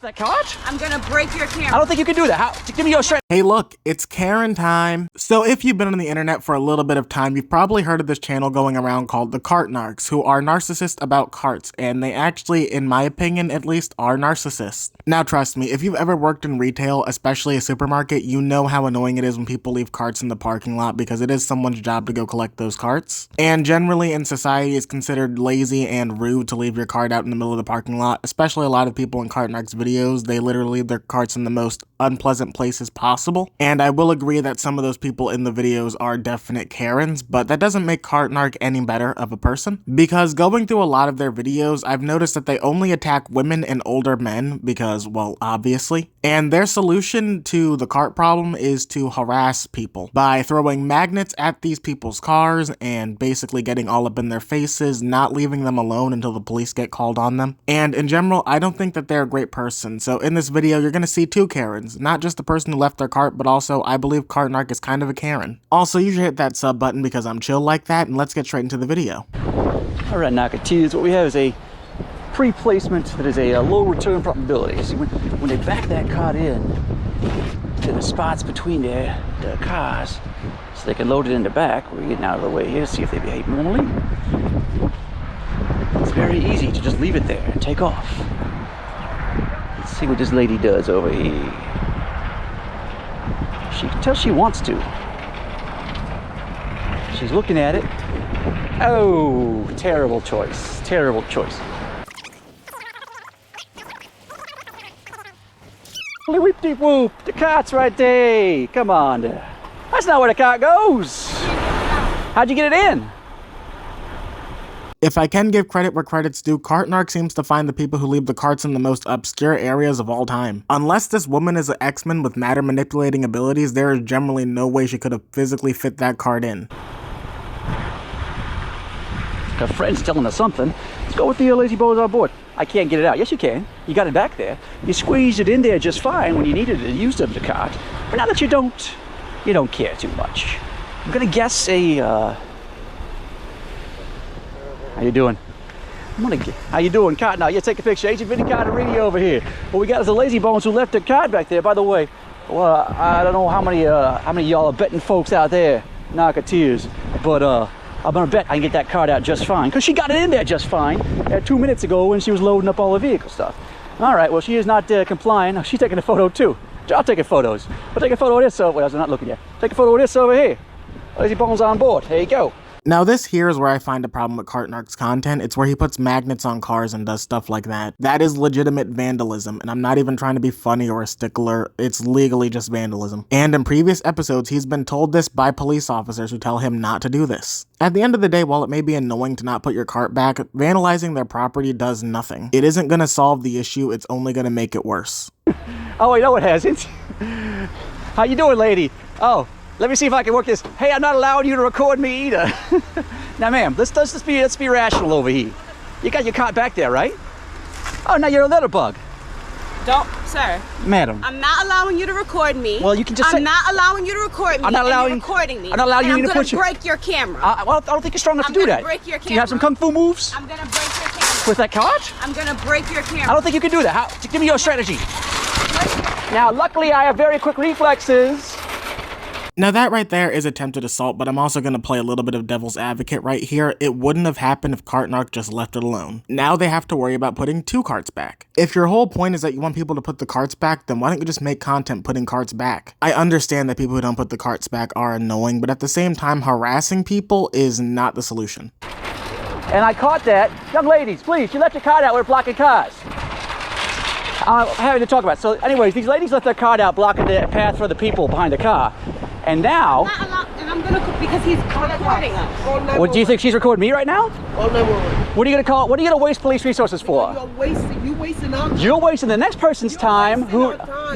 That cart? I'm gonna break your camera. I don't think you can do that. Give me your strength. Hey look, it's Karen time. So if you've been on the internet for a little bit of time, you've probably heard of this channel going around called the Cart Narcs, who are narcissists about carts, and they actually, in my opinion at least, are narcissists. Now trust me, if you've ever worked in retail, especially a supermarket, you know how annoying it is when people leave carts in the parking lot because it is someone's job to go collect those carts. And generally in society it's considered lazy and rude to leave your cart out in the middle of the parking lot, especially a lot of people in Cart Narcs videos, they literally leave their carts in the most unpleasant places possible. And I will agree that some of those people in the videos are definite Karens, but that doesn't make Cart Narc any better of a person. Because going through a lot of their videos, I've noticed that they only attack women and older men because, well, obviously. And their solution to the cart problem is to harass people by throwing magnets at these people's cars and basically getting all up in their faces, not leaving them alone until the police get called on them. And in general, I don't think that they're a great person. So in this video, you're going to see two Karens, not just the person who left their cart, but also I believe Cart Narc is kind of a Karen. Also, you should hit that sub button because I'm chill like that, and let's get straight into the video. All right, Nakateers, what we have is a pre-placement that is a low return probability. See, when they back that cart in to the spots between the cars, so they can load it in the back, we're getting out of the way here to see if they behave normally. It's very easy to just leave it there and take off. Let's see what this lady does over here. She can tell she wants to. She's looking at it. Oh, terrible choice. Terrible choice. Whoop-de-whoop, the cart's right there. Come on. That's not where the cart goes. How'd you get it in? If I can give credit where credit's due, Cart Narc seems to find the people who leave the carts in the most obscure areas of all time. Unless this woman is an X-Men with matter manipulating abilities, there is generally no way she could have physically fit that cart in. Her friend's telling us something. Let's go with the lazy bones on board. I can't get it out. Yes, you can. You got it back there. You squeezed it in there just fine when you needed it, used it the cart. But now that you don't care too much. I'm gonna guess a, how you doing? How you doing, Cart? Now, you take a picture. Agent Vinny Carterini over here. What we got is the lazy bones who left the cart back there. By the way, well, I don't know how many of y'all are betting folks out there, Nakateers, but I'm gonna bet I can get that cart out just fine, because she got it in there just fine 2 minutes ago when she was loading up all the vehicle stuff. All right, well, she is not complying. Oh, she's taking a photo too. I'll take photos. I'll take a photo of this over. I'm not looking yet. Take a photo of this over here. Lazy bones on board. There you go. Now this here is where I find a problem with Cart Narc's content. It's where he puts magnets on cars and does stuff like that. That is legitimate vandalism, and I'm not even trying to be funny or a stickler. It's legally just vandalism. And in previous episodes, he's been told this by police officers who tell him not to do this. At the end of the day, while it may be annoying to not put your cart back, vandalizing their property does nothing. It isn't gonna solve the issue, it's only gonna make it worse. Oh, wait, no it hasn't. How you doing, lady? Oh. Let me see if I can work this. Hey, I'm not allowing you to record me either. Now, ma'am, let's be rational over here. You got your cart back there, right? Oh, now you're a litter bug. Don't, sir. Madam. I'm not allowing you to record me. Well, you can just I'm not allowing you to record me. I'm not allowing. You're recording me. I'm not allowing you to put. put I'm gonna break your camera. Well, I don't think you're strong enough to do that. Break your camera. Do you have some kung fu moves? I'm gonna break your camera. With that cart? I'm gonna break your camera. I don't think you can do that. Give me your strategy. Now, luckily, I have very quick reflexes. Now that right there is attempted assault, but I'm also going to play a little bit of devil's advocate right here. It wouldn't have happened if Cart Narc just left it alone. Now they have to worry about putting two carts back. If your whole point is that you want people to put the carts back, then why don't you just make content putting carts back? I understand that people who don't put the carts back are annoying, but at the same time, harassing people is not the solution. And I caught that. Young ladies, please, you left your cart out. We're blocking cars. I'm having to talk about it. So anyways, these ladies left their cart out blocking the path for the people behind the car. And now... I'm gonna, because he's recording us. What, do you think she's recording me right now? What are you gonna call? What are you gonna waste police resources for? You're wasting our time. You're wasting the next person's time.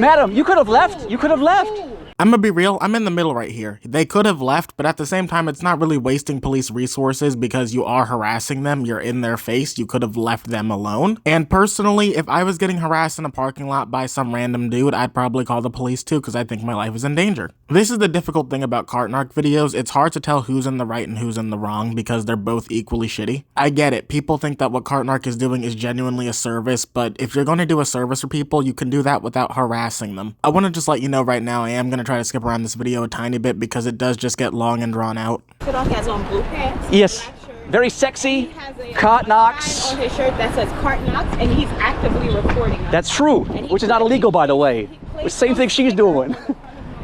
Madam, you could have left. You could have left. I'm gonna be real, I'm in the middle right here. They could have left, but at the same time, it's not really wasting police resources because you are harassing them, you're in their face, you could have left them alone. And personally, if I was getting harassed in a parking lot by some random dude, I'd probably call the police too because I think my life is in danger. This is the difficult thing about CartNarc videos, it's hard to tell who's in the right and who's in the wrong because they're both equally shitty. I get it, people think that what CartNarc is doing is genuinely a service, but if you're going to do a service for people, you can do that without harassing them. I want to just let you know right now, I am going to try to skip around this video a tiny bit because it does just get long and drawn out. He has on blue pants. Yes. Black shirt. Very He sexy. has a CartNarcs. sign on his shirt that says CartNarcs, and he's actively recording us. That's true, which is not illegal, by the way. The same thing she's doing.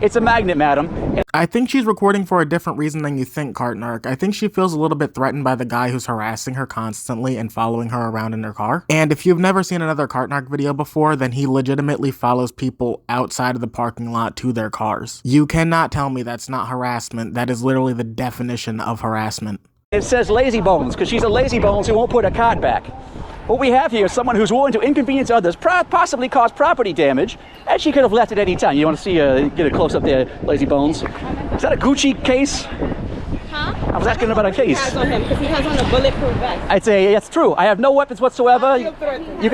It's a magnet, madam. I think she's recording for a different reason than you think, CartNarc. I think she feels a little bit threatened by the guy who's harassing her constantly and following her around in her car. And if you've never seen another CartNarc video before, then he legitimately follows people outside of the parking lot to their cars. You cannot tell me that's not harassment. That is literally the definition of harassment. It says lazy bones because she's a lazy bones who won't put her card back. What we have here is someone who's willing to inconvenience others, possibly cause property damage, and she could have left at any time. You want to see, get a close up there, lazy bones. Is that a Gucci case? Huh? I was asking about a He case. has on him because he has on a bulletproof vest. I'd say it's true. I have no weapons whatsoever. I feel threatened.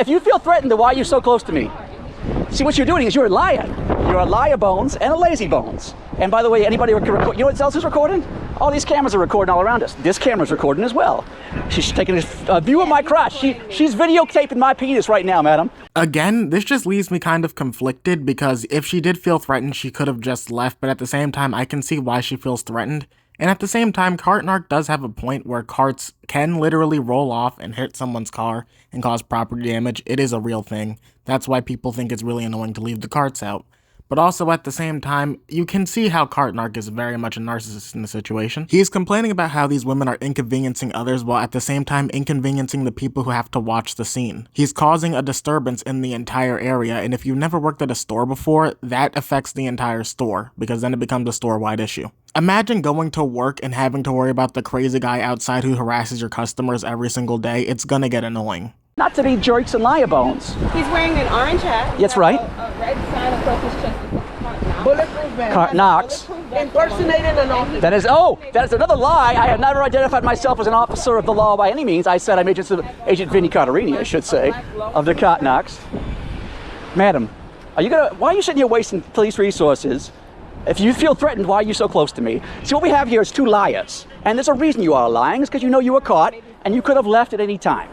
If you feel threatened, then why are you so close to me? See, what you're doing is you're a liar. You're a liar bones and a lazy bones. And by the way, anybody can record. You know what else is recording? All these cameras are recording all around us. This camera's recording as well. She's taking a view of my crotch. She's videotaping my penis right now, madam. Again, this just leaves me kind of conflicted because if she did feel threatened, she could have just left, but at the same time, I can see why she feels threatened. And at the same time, CartNarc does have a point where carts can literally roll off and hit someone's car and cause property damage. It is a real thing. That's why people think it's really annoying to leave the carts out. But also at the same time, you can see how CartNarc is very much a narcissist in the situation. He is complaining about how these women are inconveniencing others while at the same time inconveniencing the people who have to watch the scene. He's causing a disturbance in the entire area, and if you've never worked at a store before, that affects the entire store, because then it becomes a store-wide issue. Imagine going to work and having to worry about the crazy guy outside who harasses your customers every single day. It's gonna get annoying. Not to be jerks and liar bones. He's wearing an orange hat. That's right. A red sign across his chest. Bulletproof vest. CartNarcs. Impersonating an officer. That is another lie. I have never identified myself as an officer of the law by any means. I said I'm Agent Vinny Carterini, I should say, of the CartNarcs. Madam, why are you sitting here wasting police resources? If you feel threatened, why are you so close to me? See, what we have here is two liars. And there's a reason you are lying. It's because you know you were caught and you could have left at any time.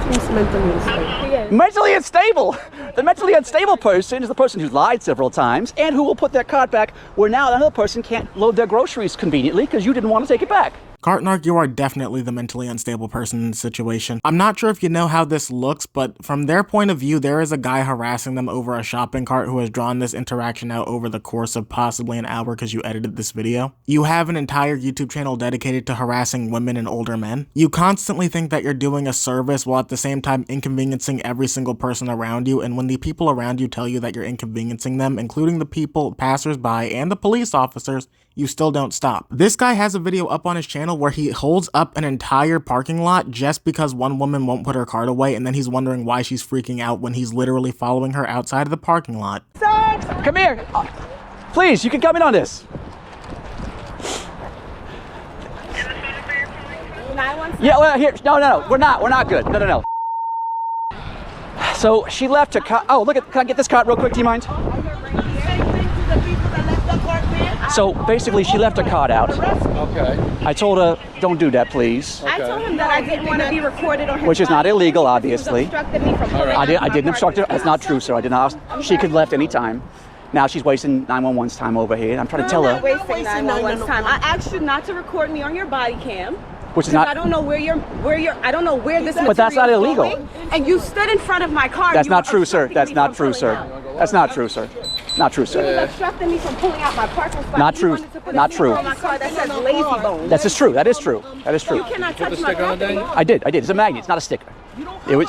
He's mentally unstable. Mentally unstable. The mentally unstable person is the person who's lied several times and who will put their cart back where now another person can't load their groceries conveniently because you didn't want to take it back. CartNarc, you are definitely the mentally unstable person in the situation. I'm not sure if you know how this looks, but from their point of view, there is a guy harassing them over a shopping cart who has drawn this interaction out over the course of possibly an hour because you edited this video. You have an entire YouTube channel dedicated to harassing women and older men. You constantly think that you're doing a service while at the same time inconveniencing every single person around you, and when the people around you tell you that you're inconveniencing them, including the people, passersby, and the police officers, you still don't stop. This guy has a video up on his channel where he holds up an entire parking lot just because one woman won't put her cart away, and then he's wondering why she's freaking out when he's literally following her outside of the parking lot. Come here. Please, you can come in on this. Yeah, well, here. No. We're not good. No. So she left her car. Oh, look at. Can I get this cart real quick? Do you mind? So basically, she left her cart out. Okay. I told her, don't do that, please. I told him that I didn't want to be recorded on his Which is not body. illegal, He obviously. was obstructing me from pulling I out my didn't obstruct her. parking That's not true, sir. I did not. She could have left any time. Now she's wasting 911's time over here. I'm trying to tell I'm not her, wasting 911's time. I asked you not to record me on your body cam. which is I not. don't know I don't know where this But that's not material is illegal. going, and you stood in front of my car. That's You not were true, sir. obstructing That's me not from true, pulling sir. out. That's not true, sir. Not true, He sir. was obstructing me from pulling out my parking spot. Not He true. wanted to put a Not sticker true. on my car that says lazy bone. That's just true. That is true. That is true. You cannot touch the my sticker on property. there? I did. It's a magnet. It's not a sticker.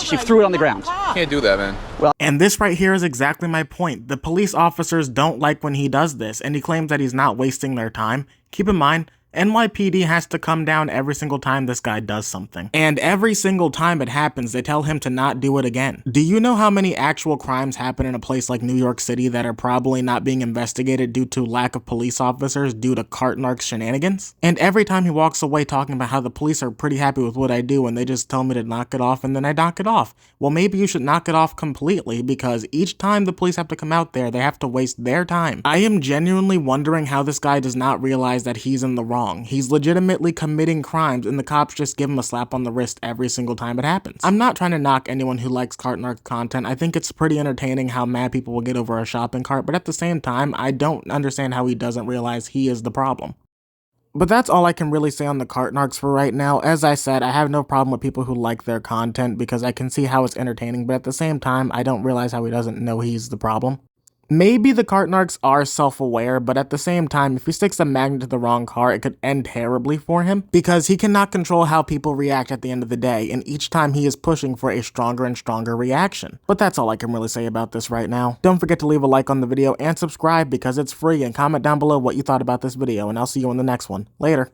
She threw it on the ground. Can't do that, man. And this right here is exactly my point. The police officers don't like when he does this, and he claims that he's not wasting their time. Keep in mind, NYPD has to come down every single time this guy does something. And every single time it happens, they tell him to not do it again. Do you know how many actual crimes happen in a place like New York City that are probably not being investigated due to lack of police officers due to cart narc shenanigans? And every time he walks away talking about how the police are pretty happy with what I do and they just tell me to knock it off and then I knock it off. Well, maybe you should knock it off completely, because each time the police have to come out there, they have to waste their time. I am genuinely wondering how this guy does not realize that he's in the wrong. He's legitimately committing crimes and the cops just give him a slap on the wrist every single time it happens. I'm not trying to knock anyone who likes cart narc content. I think it's pretty entertaining how mad people will get over a shopping cart, but at the same time, I don't understand how he doesn't realize he is the problem. But that's all I can really say on the cart narcs for right now. As I said, I have no problem with people who like their content because I can see how it's entertaining, but at the same time, I don't realize how he doesn't know he's the problem. Maybe the cart narcs are self-aware, but at the same time, if he sticks a magnet to the wrong car, it could end terribly for him, because he cannot control how people react at the end of the day, and each time he is pushing for a stronger and stronger reaction. But that's all I can really say about this right now. Don't forget to leave a like on the video and subscribe because it's free, and comment down below what you thought about this video, and I'll see you in the next one. Later.